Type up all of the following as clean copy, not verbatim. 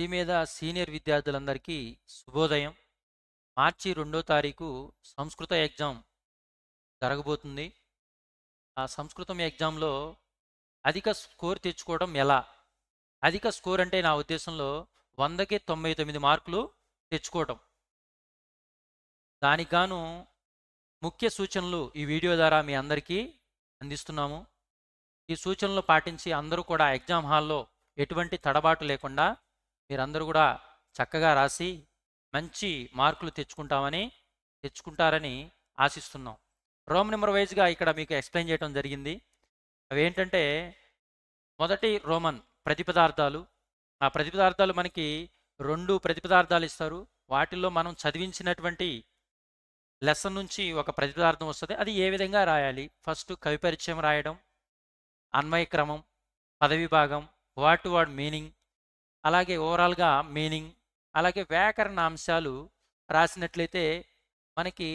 Screen మీద senior విద్యార్థులందరికీ శుభోదయం. మార్చి 2వ తారీఖు సంస్కృత ఎగ్జామ్ జరగబోతుంది. ఆ సంస్కృతం ఎగ్జామ్‌లో అధిక స్కోర్ తెచ్చుకోవడం ఎలా? అధిక స్కోర్ అంటే నా ఉద్దేశంలో 100కి 99 మార్కులు తెచ్చుకోవటం. దానికి గాను ముఖ్య సూచనలు ఈ వీడియో ద్వారా మీ అందరికీ అందిస్తున్నాము. ఈ సూచనలు పాటించి అందరూ కూడా ఎగ్జామ్ హాల్‌లో ఎటువంటి తడబాటు లేకుండా మీరందరూ కూడా చక్కగా రాసి మంచి మార్కులు తెచ్చుకుంటారని ఆశిస్తున్నాం. రోమ్ నెంబర్ వైజ్‌గా ఇక్కడ మీకు ఎక్స్‌ప్లెయిన్ చేయడం జరిగింది. అవేంటంటే మొదటి రోమన్ ప్రతిపదార్థాలు. ఆ ప్రతిపదార్థాలు మనకి 2 ప్రతిపదార్థాలు ఇస్తారు. వాటిల్లో మనం చదివించినటువంటి లెసన్ నుంచి ఒక ప్రతిపదార్థం వస్తది. అది ఏ విధంగా రాయాలి? ఫస్ట్ కవి పరిచయం రాయడం, అన్వయ క్రమం, పదవి భాగం, వర్డ్ టు వర్డ్ మీనింగ్, అలాగే ఓవరాల్‌గా మీనింగ్, అలాగే వ్యాకరణ అంశాలు రాసినట్లయితే మనకి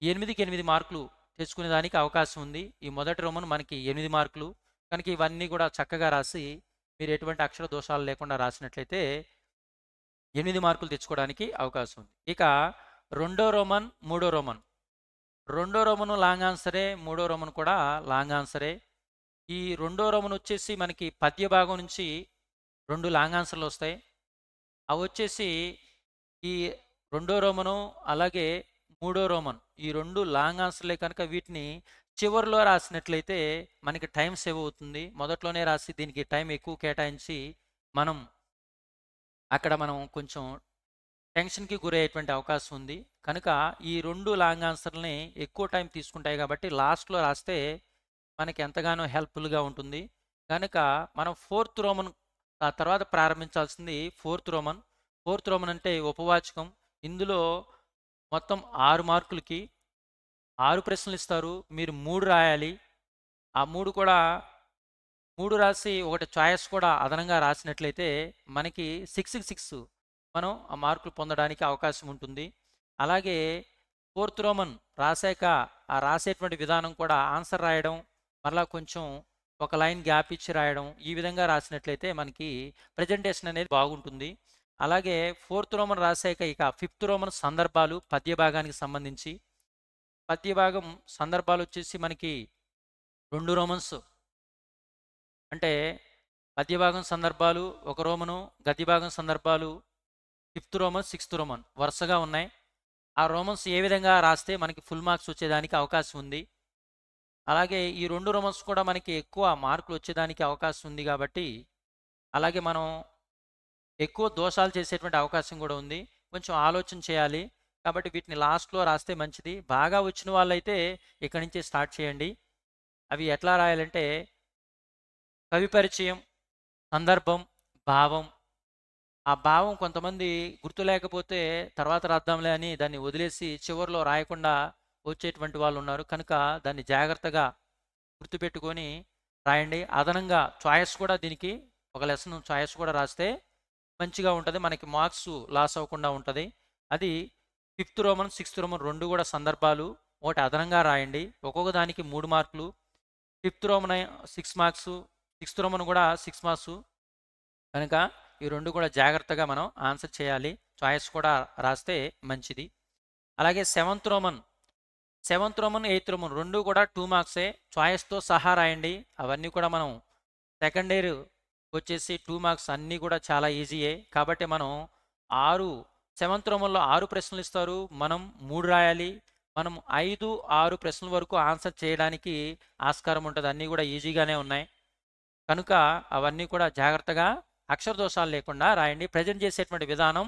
8కి 8 మార్కులు తెచ్చుకునేదానికి అవకాశం ఉంది. ఈ మొదటి రోమన్ మనకి 8 మార్కులు. కనుక ఇవన్నీ కూడా చక్కగా రాసి మీరు ఎటువంటి అక్షర దోషాలు లేకుండా రాసినట్లయితే 8 మార్కులు తెచ్చుకోవడానికి అవకాశం ఉంది. ఇక రెండో రోమన్, మూడో రోమన్. రెండో రోమను లాంగ్ ఆన్సరే, మూడో రోమన్ కూడా లాంగ్ ఆన్సరే. ఈ రెండో రోమన్ వచ్చేసి మనకి పద్య భాగం నుంచి 2 లాంగ్ ఆన్సర్లు వస్తాయి. అవి వచ్చేసి ఈ రెండో రోమను అలాగే మూడో రోమన్ ఈ 2 లాంగ్ ఆన్సర్లే కనుక వీటిని చివరిలో రాసినట్లయితే మనకి టైం సేవ్ అవుతుంది. మొదట్లోనే రాసి దీనికి టైం ఎక్కువ కేటాయించి మనం కొంచెం టెన్షన్‌కి గురయ్యేటువంటి అవకాశం ఉంది. కనుక ఈ 2 లాంగ్ ఆన్సర్‌లని ఎక్కువ టైం తీసుకుంటాయి కాబట్టి లాస్ట్‌లో రాస్తే మనకి ఎంతగానో హెల్ప్‌ఫుల్‌గా ఉంటుంది. కనుక మనం ఫోర్త్ రోమన్ ఆ తర్వాత ప్రారంభించాల్సింది ఫోర్త్ రోమన్. ఫోర్త్ రోమన్ అంటే ఉపవాచకం. ఇందులో మొత్తం 6 మార్కులకి 6 ప్రశ్నలు ఇస్తారు. మీరు 3 రాయాలి. ఆ 3 కూడా 3 రాసి ఒకటి చాయిస్ కూడా అదనంగా రాసినట్లయితే మనకి 6కి 6 మనం ఆ మార్కులు పొందడానికి అవకాశం ఉంటుంది. అలాగే ఫోర్త్ రోమన్ రాసాక ఆ రాసేటువంటి విధానం కూడా ఆన్సర్ రాయడం, మరలా కొంచెం ఒక లైన్ గ్యాప్ ఇచ్చి రాయడం, ఈ విధంగా రాసినట్లయితే మనకి ప్రెజెంటేషన్ అనేది బాగుంటుంది. అలాగే ఫోర్త్ రోమన్ రాసాక ఇక ఫిఫ్త్ రోమన్ సందర్భాలు పద్య భాగానికి సంబంధించి. పద్య భాగం సందర్భాలు వచ్చేసి మనకి 2 రోమన్స్ అంటే పద్య భాగం సందర్భాలు ఒక రోమను, గద్య భాగం సందర్భాలు ఫిఫ్త్ రోమన్, సిక్స్త్ రోమన్ వరుసగా ఉన్నాయి. ఆ రోమన్స్ ఏ విధంగా రాస్తే మనకి ఫుల్ మార్క్స్ వచ్చేదానికి అవకాశం ఉంది. అలాగే ఈ 2 రోమన్స్ కూడా మనకి ఎక్కువ మార్కులు వచ్చేదానికి అవకాశం ఉంది కాబట్టి, అలాగే మనం ఎక్కువ దోషాలు చేసేటువంటి అవకాశం కూడా ఉంది. కొంచెం ఆలోచన చేయాలి. కాబట్టి వీటిని లాస్ట్‌లో రాస్తే మంచిది. బాగా వచ్చిన వాళ్ళైతే ఇక్కడి నుంచే స్టార్ట్ చేయండి. అవి ఎట్లా రాయాలంటే కవి పరిచయం, సందర్భం, భావం. ఆ భావం కొంతమంది గుర్తు లేకపోతే తర్వాత రాద్దాంలే అని దాన్ని వదిలేసి చివరిలో రాయకుండా వచ్చేటువంటి వాళ్ళు ఉన్నారు. కనుక దాన్ని జాగ్రత్తగా గుర్తుపెట్టుకొని రాయండి. అదనంగా చాయిస్ కూడా దీనికి ఒక లెసన్ చాయిస్ కూడా రాస్తే మంచిగా ఉంటది. మనకి మార్క్స్ లాస్ అవ్వకుండా ఉంటది. అది ఫిఫ్త్ రోమన్, సిక్స్త్ రోమన్ 2 కూడా సందర్భాలు. ఒకటి అదనంగా రాయండి. ఒక్కొక్క దానికి 3 మార్కులు. Fifth Roman 6 marks, sixth Roman కూడా 6 మార్క్సు. కనుక ఈ 2 కూడా జాగ్రత్తగా మనం ఆన్సర్ చేయాలి. చాయిస్ కూడా రాస్తే మంచిది. అలాగే సెవెంత్ రోమన్, ఎయిత్ రోమన్ 2 కూడా 2 మార్క్సే. చాయిస్‌తో సహా రాయండి. అవన్నీ కూడా మనం సెకండ్ ఇయర్ వచ్చేసి 2 మార్క్స్ అన్నీ కూడా చాలా ఈజీయే. కాబట్టి మనం 6 సెవెంత్ రోమన్‌లో 6 ప్రశ్నలు ఇస్తారు. మనం 3 రాయాలి. మనం 5, 6 ప్రశ్నల వరకు ఆన్సర్ చేయడానికి ఆస్కారం ఉంటది. అన్నీ కూడా ఈజీగానే ఉన్నాయి. కనుక అవన్నీ కూడా జాగ్రత్తగా అక్షర దోషాలు లేకుండా రాయండి. ప్రెజెంట్ చేసేటువంటి విధానం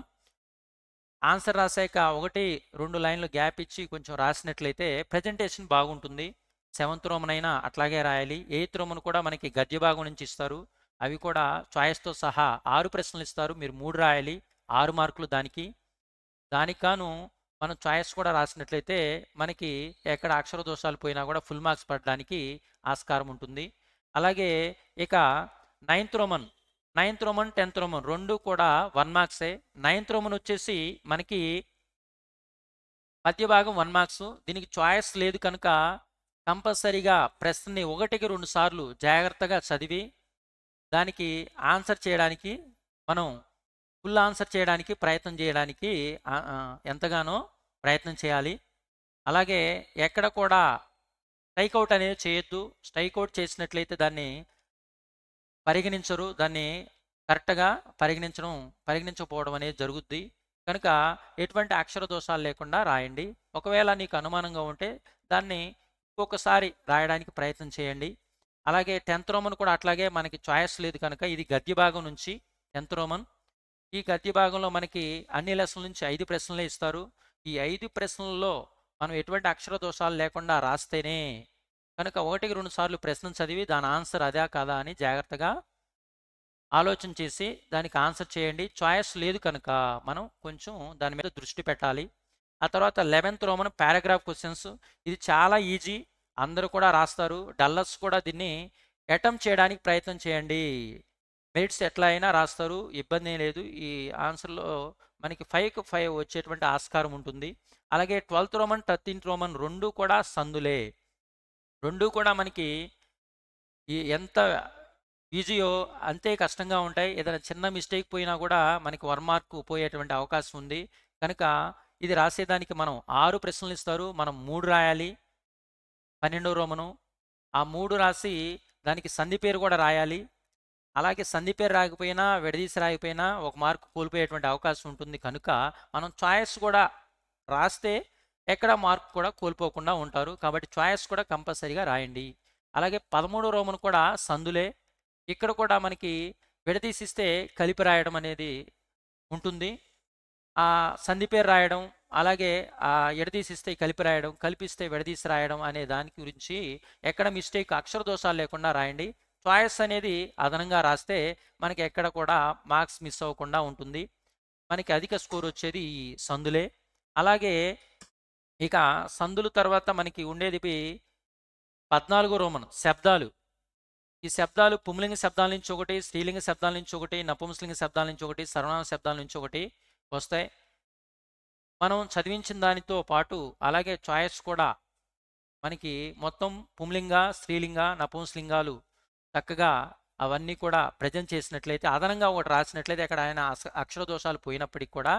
ఆన్సర్ రాసాక 1, 2 లైన్‌లు గ్యాప్ ఇచ్చి కొంచెం రాసినట్లయితే ప్రెజెంటేషన్ బాగుంటుంది. సెవెంత్ రోమన్ అయినా అట్లాగే రాయాలి. ఎయిత్ రోమన్ కూడా మనకి గద్య భాగం నుంచి ఇస్తారు. అవి కూడా చాయిస్‌తో సహా 6 ప్రశ్నలు ఇస్తారు. మీరు 3 రాయాలి. 6 మార్కులు దానికి. దానికి గాను మనం చాయిస్ కూడా రాసినట్లయితే మనకి ఎక్కడ అక్షర దోషాలు పోయినా కూడా ఫుల్ మార్క్స్ పడడానికి ఆస్కారం ఉంటుంది. అలాగే ఇక నైన్త్ రోమన్ 10th రోమన్ 2 కూడా 1 మార్క్సే. నైన్త్ రోమన్ వచ్చేసి మనకి పద్య భాగం 1 మార్క్స్. దీనికి చాయిస్ లేదు కనుక కంపల్సరీగా ప్రశ్నని 1కి 2 సార్లు జాగ్రత్తగా చదివి దానికి ఆన్సర్ చేయడానికి మనం ఫుల్ ఆన్సర్ చేయడానికి ప్రయత్నం చేయడానికి ఎంతగానో ప్రయత్నం చేయాలి. అలాగే ఎక్కడ కూడా స్ట్రైక్ అవుట్ అనేది చేయొద్దు. స్ట్రైక్ అవుట్ చేసినట్లయితే దాన్ని పరిగణించరు. దాన్ని కరెక్ట్‌గా పరిగణించకపోవడం అనేది జరుగుద్ది. కనుక ఎటువంటి అక్షర దోషాలు లేకుండా రాయండి. ఒకవేళ నీకు అనుమానంగా ఉంటే దాన్ని ఇంకొకసారి రాయడానికి ప్రయత్నం చేయండి. అలాగే 10థ్ రోమన్ కూడా అట్లాగే మనకి చాయిస్ లేదు కనుక ఇది గద్య భాగం నుంచి 10థ్ రోమన్. ఈ గద్య భాగంలో మనకి అన్ని లెసన్ల నుంచి 5 ప్రశ్నలే ఇస్తారు. ఈ 5 ప్రశ్నలలో మనం ఎటువంటి అక్షర దోషాలు లేకుండా రాస్తేనే కనుక 1కి 2 సార్లు ప్రశ్నను చదివి దాని ఆన్సర్ అదా కాదా అని జాగ్రత్తగా ఆలోచన చేసి దానికి ఆన్సర్ చేయండి. చాయిస్ లేదు కనుక మనం కొంచెం దాని మీద దృష్టి పెట్టాలి. ఆ తర్వాత 11థ్ రోమన్ పారాగ్రాఫ్ క్వశ్చన్స్. ఇది చాలా ఈజీ. అందరూ కూడా రాస్తారు. డల్లర్స్ కూడా దీన్ని అటెంప్ట్ చేయడానికి ప్రయత్నం చేయండి. మెరిట్స్ ఎట్లా అయినా రాస్తారు. ఇబ్బంది ఏం లేదు. ఈ ఆన్సర్‌లో మనకి 5కి 5 వచ్చేటువంటి ఆస్కారం ఉంటుంది. అలాగే 12థ్ రోమన్, 13థ్ రోమన్ 2 కూడా సందులే. 2 కూడా మనకి ఎంత ఈజీయో అంతే కష్టంగా ఉంటాయి. ఏదైనా చిన్న మిస్టేక్ పోయినా కూడా మనకి 1 మార్క్ పోయేటువంటి అవకాశం ఉంది. కనుక ఇది రాసేదానికి మనం 6 ప్రశ్నలు ఇస్తారు. మనం 3 రాయాలి. 12వ రోమను. ఆ 3 రాసి దానికి సంధి పేరు కూడా రాయాలి. అలాగే సంధి పేరు రాకపోయినా, విడదీసి రాయకపోయినా 1 మార్క్ కోల్పోయేటువంటి అవకాశం ఉంటుంది. కనుక మనం చాయిస్ కూడా రాస్తే ఎక్కడ మార్క్ కూడా కోల్పోకుండా ఉంటారు. కాబట్టి చాయిస్ కూడా కంపల్సరీగా రాయండి. అలాగే 13వ రోమన్ కూడా సందులే. ఇక్కడ కూడా మనకి విడదీసిస్తే కలిపి రాయడం అనేది ఉంటుంది. ఆ సంధి పేరు రాయడం, అలాగే ఎడదీసిస్తే కలిపి రాయడం, కలిపిస్తే విడదీసి రాయడం అనే దాని గురించి ఎక్కడ మిస్టేక్ అక్షర దోషాలు లేకుండా రాయండి. చాయిస్ అనేది అదనంగా రాస్తే మనకి ఎక్కడ కూడా మార్క్స్ మిస్ అవ్వకుండా ఉంటుంది. మనకి అధిక స్కోర్ వచ్చేది ఈ సందులే. అలాగే ఇక సందుల తర్వాత మనకి ఉండేది 14వ రోమన్ శబ్దాలు. ఈ శబ్దాలు పుంలింగ శబ్దాల నుంచి ఒకటి, స్త్రీలింగ శబ్దాల నుంచి ఒకటి, నపుంసలింగ శబ్దాల నుంచి ఒకటి, సర్వనామ శబ్దాల నుంచి ఒకటి వస్తాయి. మనం చదివించిన దానితో పాటు అలాగే చాయిస్ కూడా మనకి మొత్తం పుంలింగ, స్త్రీలింగ, నపుంసలింగాలు చక్కగా అవన్నీ కూడా ప్రజెంట్ చేసినట్లయితే అదనంగా ఒకటి రాసినట్లయితే అక్కడ ఆయన అక్షర దోషాలు పోయినప్పటికి కూడా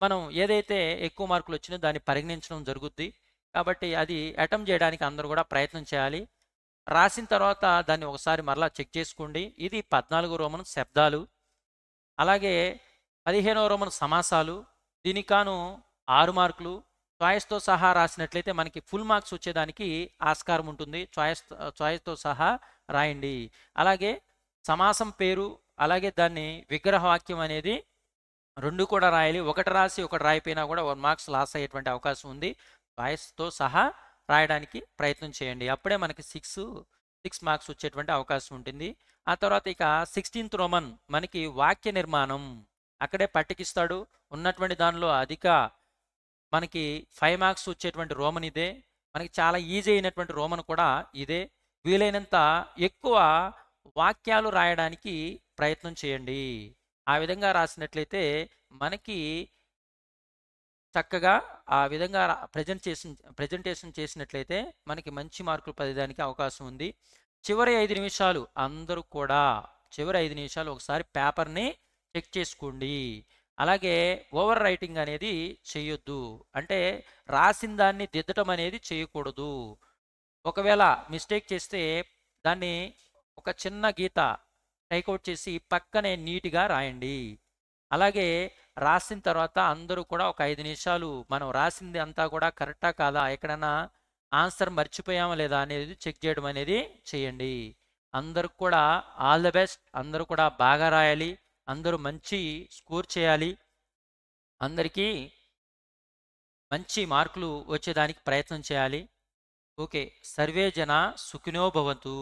మనం ఏదైతే ఎక్కువ మార్కులు వచ్చినా దాన్ని పరిగణించడం జరుగుద్ది. కాబట్టి అది అటెంప్ట్ చేయడానికి అందరూ కూడా ప్రయత్నం చేయాలి. రాసిన తర్వాత దాన్ని ఒకసారి మరలా చెక్ చేసుకోండి. ఇది 14వ రోమన్ శబ్దాలు. అలాగే 15వ రోమన్ సమాసాలు. దీనికి గాను 6 మార్కులు. చాయిస్‌తో సహా రాసినట్లయితే మనకి ఫుల్ మార్క్స్ వచ్చేదానికి ఆస్కారం ఉంటుంది. చాయిస్‌తో సహా రాయండి. అలాగే సమాసం పేరు, అలాగే దాన్ని విగ్రహవాక్యం అనేది 2 కూడా రాయాలి. ఒకటి రాసి ఒకటి రాయకపోయినా కూడా 1 మార్క్స్ లాస్ అయ్యేటువంటి అవకాశం ఉంది. చాయిస్‌తో సహా రాయడానికి ప్రయత్నం చేయండి. అప్పుడే మనకి 6 మార్క్స్ వచ్చేటువంటి అవకాశం ఉంటుంది. ఆ తర్వాత ఇక 16థ్ రోమన్ మనకి వాక్య నిర్మాణం. అక్కడే పట్టికిస్తాడు. ఉన్నటువంటి దానిలో అధిక మనకి 5 మార్క్స్ వచ్చేటువంటి రోమన్ ఇదే. మనకి చాలా ఈజీ అయినటువంటి రోమన్ కూడా ఇదే. వీలైనంత ఎక్కువ వాక్యాలు రాయడానికి ప్రయత్నం చేయండి. ఆ విధంగా రాసినట్లయితే మనకి చక్కగా ఆ విధంగా ప్రెజెంటేషన్ చేసినట్లయితే మనకి మంచి మార్కులు పొందేదానికి అవకాశం ఉంది. చివరి 5 నిమిషాలు అందరూ కూడా చివరి 5 నిమిషాలు ఒకసారి పేపర్‌ని చెక్ చేసుకోండి. అలాగే ఓవర్ రైటింగ్ అనేది చేయొద్దు. అంటే రాసిన దాన్ని దిద్దటం అనేది చేయకూడదు. ఒకవేళ మిస్టేక్ చేస్తే దాన్ని ఒక చిన్న గీత టేకౌట్ చేసి పక్కనే నీట్‌గా రాయండి. అలాగే రాసిన తర్వాత అందరూ కూడా ఒక 5 నిమిషాలు మనం రాసింది అంతా కూడా కరెక్టా కాదా, ఎక్కడన్నా ఆన్సర్ మర్చిపోయామా లేదా అనేది చెక్ చేయడం అనేది చేయండి. అందరికి కూడా ఆల్ ద బెస్ట్. అందరూ కూడా బాగా రాయాలి. అందరూ మంచి స్కోర్ చేయాలి. అందరికీ మంచి మార్కులు వచ్చేదానికి ప్రయత్నం చేయాలి. ఓకే. సర్వే జన సుఖినో భవంతు.